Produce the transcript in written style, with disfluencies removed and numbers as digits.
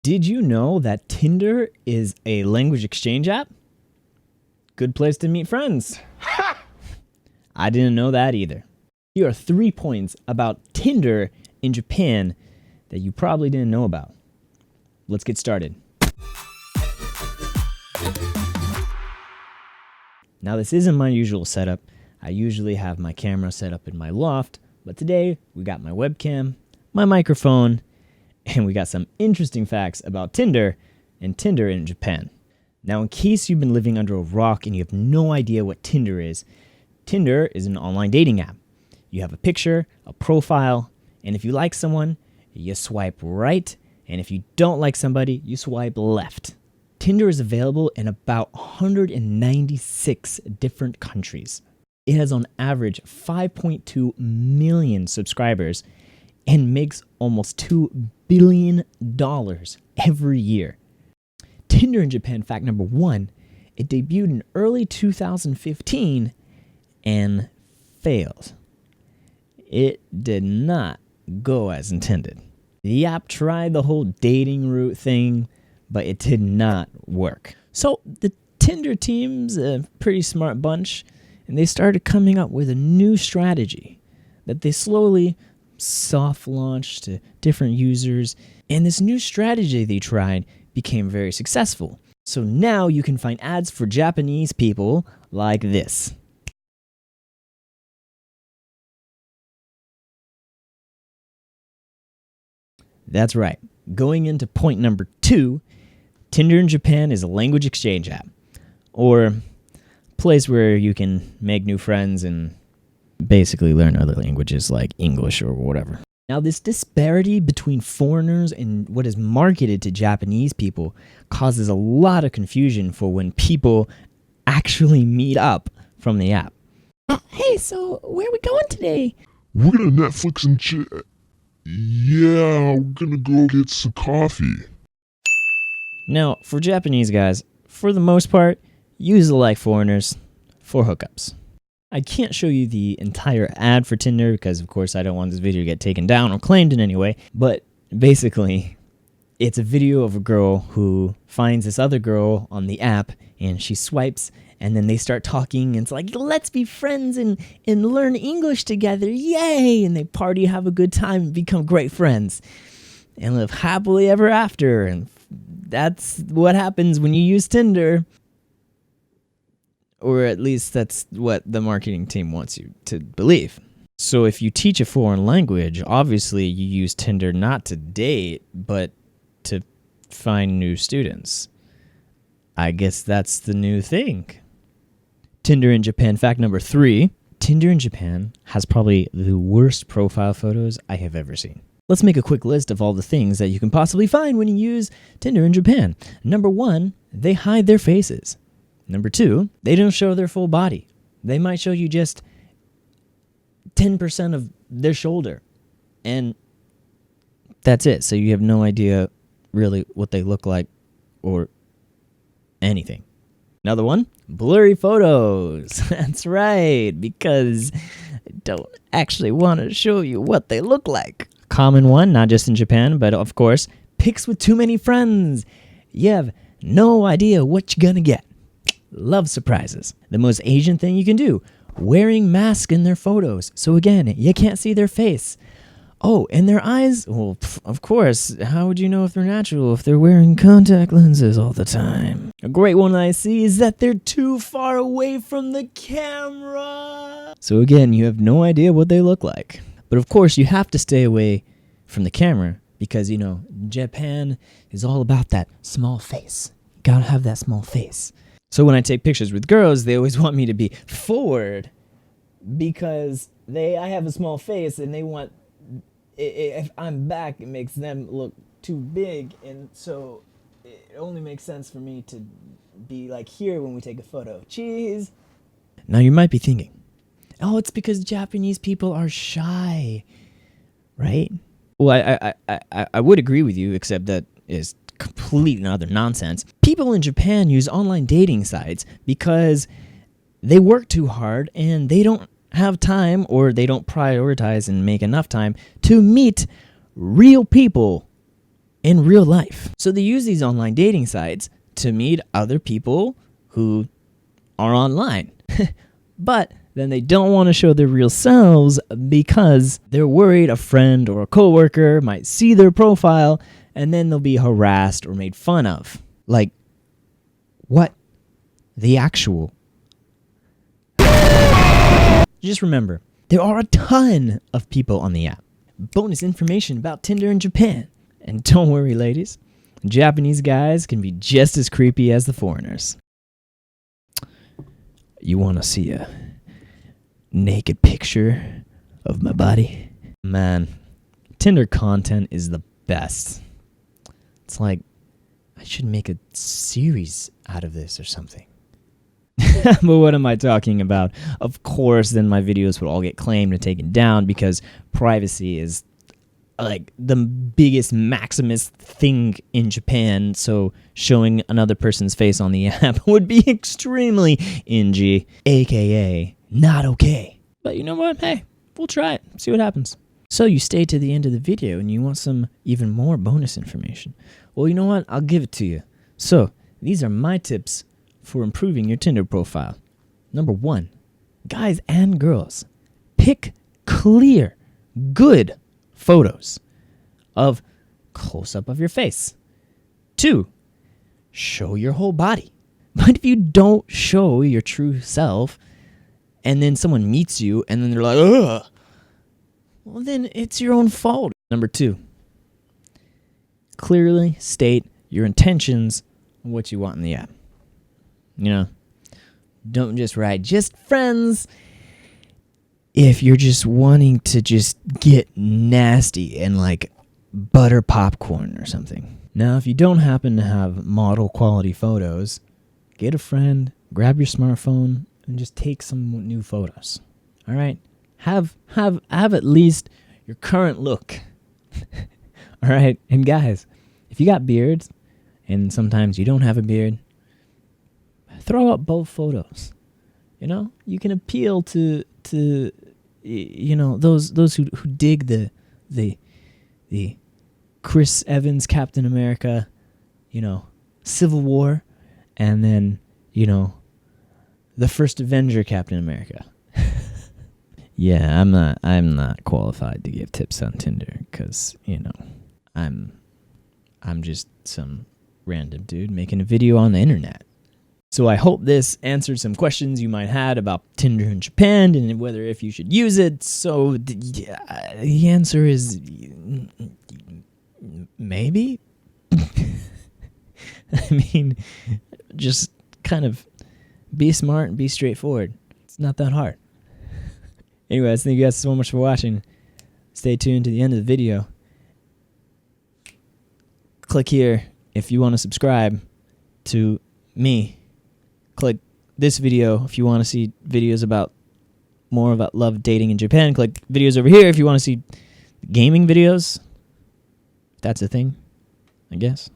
Did you know that Tinder is a language exchange app? Good place to meet friends. I didn't know that either. Here are 3 points about Tinder in Japan that you probably didn't know about. Let's get started. Now, this isn't my usual setup. I usually have my camera set up in my loft, but today we got my webcam, my microphone, and we got some interesting facts about Tinder and Tinder in Japan. Now, in case you've been living under a rock and you have no idea what Tinder is an online dating app. You have a picture, a profile, and if you like someone, you swipe right, and if you don't like somebody, you swipe left. Tinder is available in about 196 different countries. It has on average 5.2 million subscribers and makes almost $2 billion every year. Tinder in Japan, fact number 1, it debuted in early 2015 and failed. It did not go as intended. The app tried the whole dating route thing, but it did not work. So the Tinder team's a pretty smart bunch, and they started coming up with a new strategy that they slowly soft launched to different users, and this new strategy they tried became very successful. So now you can find ads for Japanese people like this. That's right. Going into point number 2, Tinder in Japan is a language exchange app, or a place where you can make new friends and basically learn other languages like English or whatever. Now, this disparity between foreigners and what is marketed to Japanese people causes a lot of confusion for when people actually meet up from the app. Hey, so where are we going today? We're gonna Netflix and chill. Yeah, we're gonna go get some coffee. Now, for Japanese guys, for the most part, usually like foreigners for hookups. I can't show you the entire ad for Tinder because, of course, I don't want this video to get taken down or claimed in any way, but basically, it's a video of a girl who finds this other girl on the app, and she swipes, and then they start talking, and it's like, let's be friends and learn English together, yay! And they party, have a good time, and become great friends, and live happily ever after, and that's what happens when you use Tinder. Or at least that's what the marketing team wants you to believe. So if you teach a foreign language, obviously you use Tinder not to date, but to find new students. I guess that's the new thing. Tinder in Japan, fact number 3. Tinder in Japan has probably the worst profile photos I have ever seen. Let's make a quick list of all the things that you can possibly find when you use Tinder in Japan. Number 1, they hide their faces. Number 2, they don't show their full body. They might show you just 10% of their shoulder. And that's it. So you have no idea really what they look like or anything. Another one, blurry photos. That's right, because I don't actually want to show you what they look like. Common one, not just in Japan, but of course, pics with too many friends. You have no idea what you're gonna get. Love surprises. The most Asian thing you can do, wearing masks in their photos. So again, you can't see their face. Oh, and their eyes, well, of course, how would you know if they're natural if they're wearing contact lenses all the time? A great one I see is that they're too far away from the camera. So again, you have no idea what they look like. But of course, you have to stay away from the camera because, Japan is all about that small face. You gotta have that small face. So when I take pictures with girls, they always want me to be forward because I have a small face and they want, if I'm back, it makes them look too big. And so it only makes sense for me to be like here when we take a photo. Cheese. Now you might be thinking, oh, it's because Japanese people are shy, right? Well, I would agree with you, except that is complete and utter nonsense. People in Japan use online dating sites because they work too hard and they don't have time, or they don't prioritize and make enough time to meet real people in real life. So they use these online dating sites to meet other people who are online. But then they don't want to show their real selves because they're worried a friend or a coworker might see their profile and then they'll be harassed or made fun of. Like, what? The actual. Just remember, there are a ton of people on the app. Bonus information about Tinder in Japan. And don't worry, ladies, Japanese guys can be just as creepy as the foreigners. You want to see a naked picture of my body? Man, Tinder content is the best. It's like, I should make a series out of this or something. But what am I talking about? Of course, then my videos would all get claimed and taken down because privacy is like the biggest maximus thing in Japan. So showing another person's face on the app would be extremely NG, aka not okay. But you know what? Hey, we'll try it. See what happens. So you stay to the end of the video and you want some even more bonus information. Well, you know what? I'll give it to you. So these are my tips for improving your Tinder profile. Number 1, guys and girls, pick clear, good photos of close-up of your face. 2, show your whole body. But if you don't show your true self and then someone meets you and then they're like, ugh, well, then it's your own fault. Number 2, clearly state your intentions and what you want in the app. You know, don't just write just friends if you're just wanting to just get nasty and like butter popcorn or something. Now, if you don't happen to have model quality photos, get a friend, grab your smartphone, and just take some new photos. All right? Have at least your current look. All right? And guys, if you got beards and sometimes you don't have a beard, throw up both photos. You know, you can appeal to you know, those who dig the Chris Evans Captain America, you know, Civil War, and then, you know, the first Avenger Captain America. Yeah, I'm not qualified to give tips on Tinder because, you know, I'm just some random dude making a video on the internet. So I hope this answered some questions you might had about Tinder in Japan and whether if you should use it. So the answer is maybe. I mean, just kind of be smart and be straightforward. It's not that hard. Anyways, thank you guys so much for watching. Stay tuned to the end of the video. Click here if you want to subscribe to me. Click this video if you want to see videos about more about love dating in Japan. Click videos over here if you want to see gaming videos. That's a thing, I guess.